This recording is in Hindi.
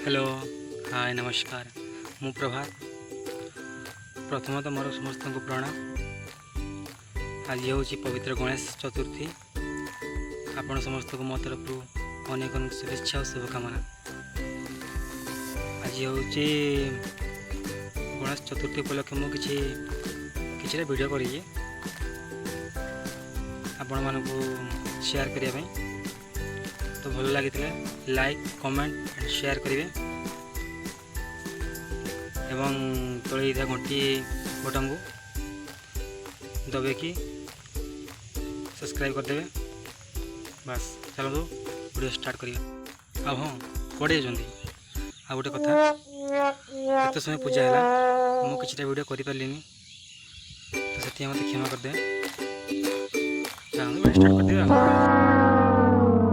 हेलो हाय नमस्कार मु प्रभात प्रथमतः मोर समस्त को प्रणाम। आज हूँ पवित्र गणेश चतुर्थी। आपण समस्त को मो तरफ अनेक अनेक शुभेच्छा और शुभकामना। आज हूँ गणेश चतुर्थी उपलक्षे मुझे किसी वीडियो करी आपण मानू शेयर करने तो भल लगी लाइक कमेंट एंड शेयर करेंगे एवं तले घंटी बटन को दबेकी सब्सक्राइब करदे। बस चलो वीडियो स्टार्ट करिए। अब हाँ पड़े आ गोटे कथा एत समय पूजा है मुझे वीडियो कर पारे तो से मत क्षमा करदे। चलो स्टार्ट करदे।